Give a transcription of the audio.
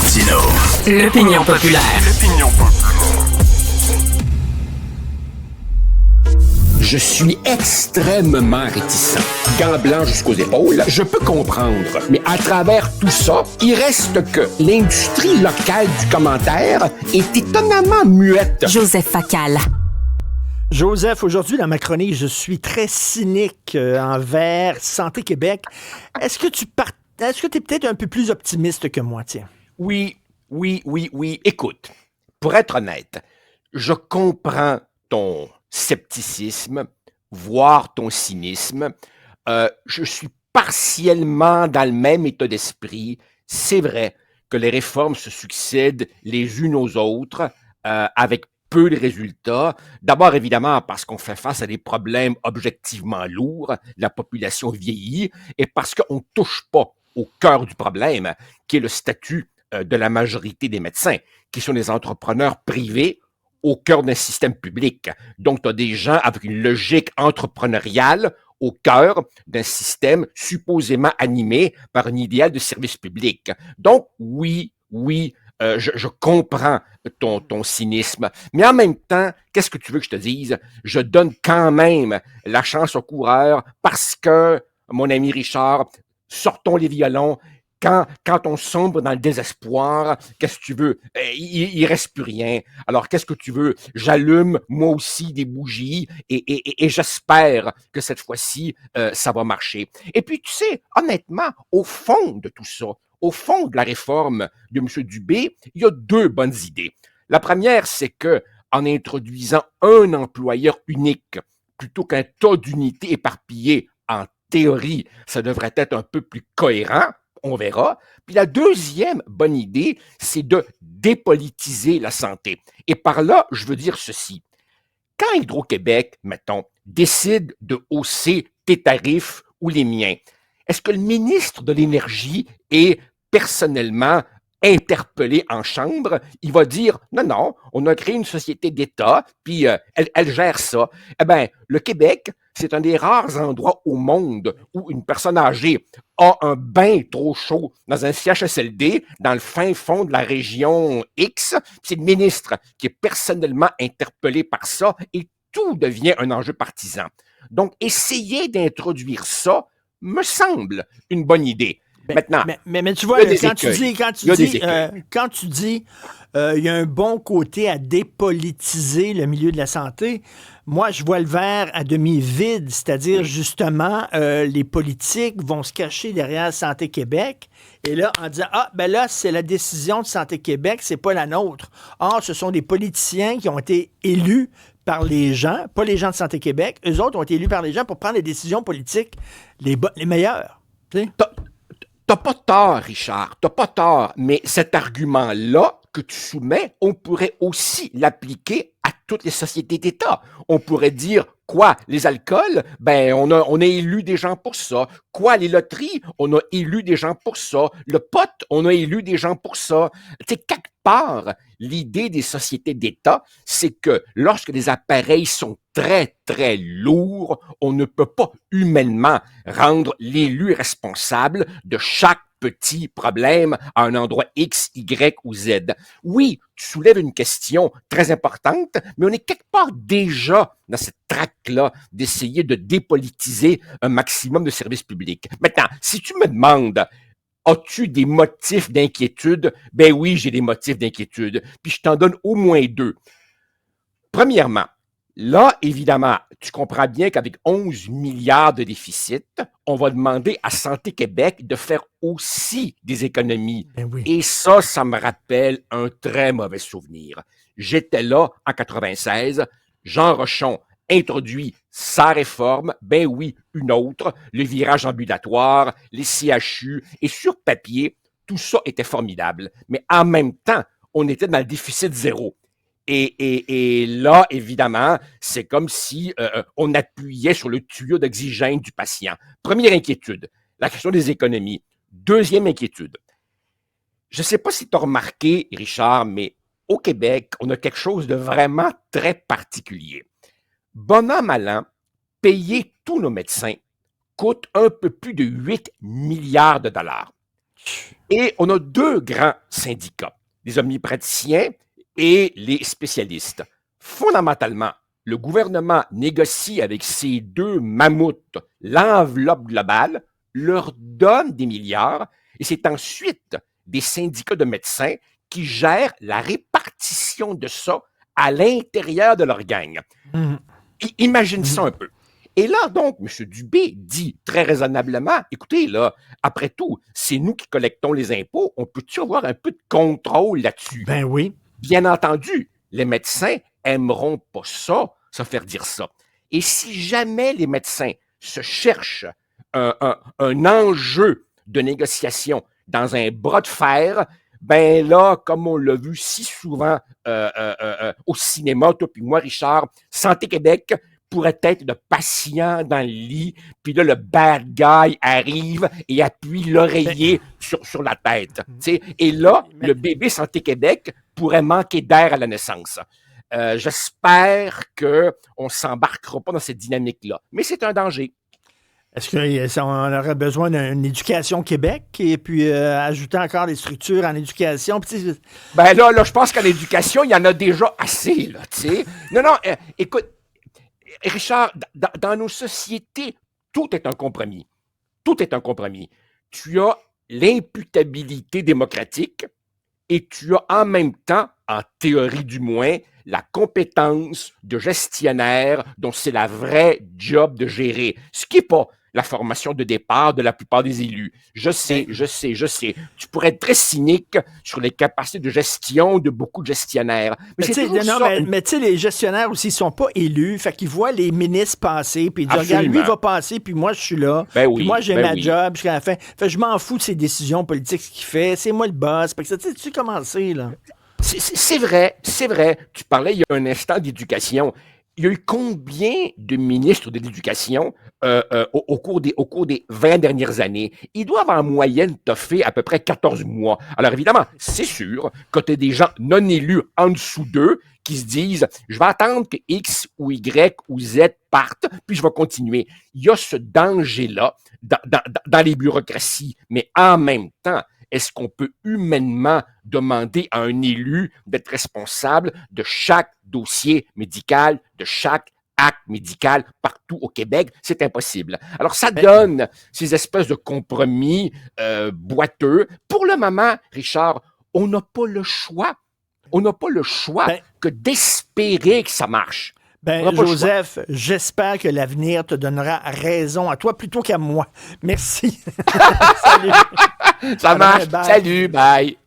Martino. L'opinion populaire. Je suis extrêmement réticent. Gants blancs jusqu'aux épaules, je peux comprendre. Mais à travers tout ça, il reste que l'industrie locale du commentaire est étonnamment muette. Joseph Facal. Joseph, aujourd'hui, dans ma chronique, je suis très cynique envers Santé Québec. Est-ce que tu es peut-être un peu plus optimiste que moi, tiens? Oui. Écoute, pour être honnête, je comprends ton scepticisme, voire ton cynisme. Je suis partiellement dans le même état d'esprit. C'est vrai que les réformes se succèdent les unes aux autres avec peu de résultats. D'abord, évidemment, parce qu'on fait face à des problèmes objectivement lourds, la population vieillit, et parce qu'on ne touche pas au cœur du problème, qui est le statut de la majorité des médecins, qui sont des entrepreneurs privés au cœur d'un système public. Donc, tu as des gens avec une logique entrepreneuriale au cœur d'un système supposément animé par un idéal de service public. Donc, oui, je comprends ton cynisme, mais en même temps, qu'est-ce que tu veux que je te dise? Je donne quand même la chance aux coureurs parce que, mon ami Richard, sortons les violons. Quand on sombre dans le désespoir, qu'est-ce que tu veux? Il reste plus rien. Alors, qu'est-ce que tu veux? J'allume, moi aussi, des bougies et j'espère que cette fois-ci, ça va marcher. Et puis, tu sais, honnêtement, au fond de tout ça, au fond de la réforme de M. Dubé, il y a deux bonnes idées. La première, c'est que en introduisant un employeur unique plutôt qu'un tas d'unités éparpillées, en théorie, ça devrait être un peu plus cohérent. On verra. Puis la deuxième bonne idée, c'est de dépolitiser la santé. Et par là, je veux dire ceci. Quand Hydro-Québec, mettons, décide de hausser tes tarifs ou les miens, est-ce que le ministre de l'Énergie est personnellement interpellé en chambre? Il va dire, non, on a créé une société d'État, puis elle gère ça. Eh bien, le Québec, c'est un des rares endroits au monde où une personne âgée a un bain trop chaud dans un CHSLD, dans le fin fond de la région X. C'est le ministre qui est personnellement interpellé par ça et tout devient un enjeu partisan. Donc, essayer d'introduire ça me semble une bonne idée. Maintenant, mais tu vois, quand tu dis il y a un bon côté à dépolitiser le milieu de la santé, moi, je vois le verre à demi vide, c'est-à-dire justement, les politiques vont se cacher derrière Santé Québec et là, en disant, là, c'est la décision de Santé Québec, c'est pas la nôtre. Or, ce sont des politiciens qui ont été élus par les gens, pas les gens de Santé Québec. Eux autres ont été élus par les gens pour prendre les décisions politiques les meilleures. T'as pas tort, Richard, t'as pas tort, mais cet argument-là que tu soumets, on pourrait aussi l'appliquer à toutes les sociétés d'État. On pourrait dire, quoi, les alcools? Ben, on a élu des gens pour ça. Quoi, les loteries? On a élu des gens pour ça. Le pot, on a élu des gens pour ça. Tu sais, quelque part, l'idée des sociétés d'État, c'est que lorsque les appareils sont très, très lourds, on ne peut pas humainement rendre l'élu responsable de chaque petit problème à un endroit X, Y ou Z. Oui, tu soulèves une question très importante, mais on est quelque part déjà dans cette traque-là d'essayer de dépolitiser un maximum de services publics. Maintenant, si tu me demandes, as-tu des motifs d'inquiétude? Ben oui, j'ai des motifs d'inquiétude. Puis je t'en donne au moins deux. Premièrement, là, évidemment, tu comprends bien qu'avec 11 milliards de déficit, on va demander à Santé Québec de faire aussi des économies. Ben oui. Et ça me rappelle un très mauvais souvenir. J'étais là en 96, Jean Rochon introduit sa réforme, ben oui, une autre, le virage ambulatoire, les CHU, et sur papier, tout ça était formidable. Mais en même temps, on était dans le déficit zéro. Et là, évidemment, c'est comme si on appuyait sur le tuyau d'oxygène du patient. Première inquiétude, la question des économies. Deuxième inquiétude. Je ne sais pas si tu as remarqué, Richard, mais au Québec, on a quelque chose de vraiment très particulier. Bon an, mal an, payer tous nos médecins coûte un peu plus de 8 milliards de dollars. Et on a deux grands syndicats, les omnipraticiens et les spécialistes. Fondamentalement, le gouvernement négocie avec ces deux mammouths l'enveloppe globale, leur donne des milliards, et c'est ensuite des syndicats de médecins qui gèrent la répartition de ça à l'intérieur de leur gang. Imagine ça un peu. Et là, donc, M. Dubé dit très raisonnablement, écoutez, là, après tout, c'est nous qui collectons les impôts, on peut-tu avoir un peu de contrôle là-dessus? Ben oui. Bien entendu, les médecins aimeront pas ça, se faire dire ça. Et si jamais les médecins se cherchent un enjeu de négociation dans un bras de fer, ben là, comme on l'a vu si souvent au cinéma, toi puis moi, Richard, Santé Québec pourrait être de patient dans le lit, puis là, le bad guy arrive et appuie l'oreiller sur la tête. T'sais. Et là, le bébé Santé Québec pourrait manquer d'air à la naissance. J'espère qu'on ne s'embarquera pas dans cette dynamique-là. Mais c'est un danger. Est-ce qu'on aurait besoin d'une éducation Québec et puis ajouter encore des structures en éducation? Ben là, je pense qu'en éducation, il y en a déjà assez, là, tu sais. Non, écoute, Richard, dans nos sociétés, tout est un compromis. Tout est un compromis. Tu as l'imputabilité démocratique et tu as en même temps, en théorie du moins, la compétence de gestionnaire dont c'est la vraie job de gérer. Ce qui n'est pas la formation de départ de la plupart des élus. Je sais. Tu pourrais être très cynique sur les capacités de gestion de beaucoup de gestionnaires. Mais tu sais, les gestionnaires aussi, ils sont pas élus, fait qu'ils voient les ministres passer, puis ils disent, regarde, lui, il va passer, puis moi, je suis là, puis moi, j'ai ma job jusqu'à la fin. Fait je m'en fous de ses décisions politiques, ce qu'il fait, c'est moi le boss. Fait que tu sais comment c'est, là? C'est vrai. Tu parlais il y a un instant d'éducation. Il y a eu combien de ministres de l'Éducation au cours des 20 dernières années? Ils doivent en moyenne toffer à peu près 14 mois. Alors évidemment, c'est sûr que tu as des gens non élus en dessous d'eux qui se disent « Je vais attendre que X ou Y ou Z partent, puis je vais continuer. » Il y a ce danger-là dans les bureaucraties. Mais en même temps, est-ce qu'on peut humainement demander à un élu d'être responsable de chaque dossier médical, de chaque acte médical partout au Québec? C'est impossible. Alors, ça donne ces espèces de compromis boiteux. Pour le moment, Richard, on n'a pas le choix. On n'a pas le choix que d'espérer que ça marche. Joseph, j'espère que l'avenir te donnera raison à toi plutôt qu'à moi. Merci. Salut. Ça marche. Salut, bye.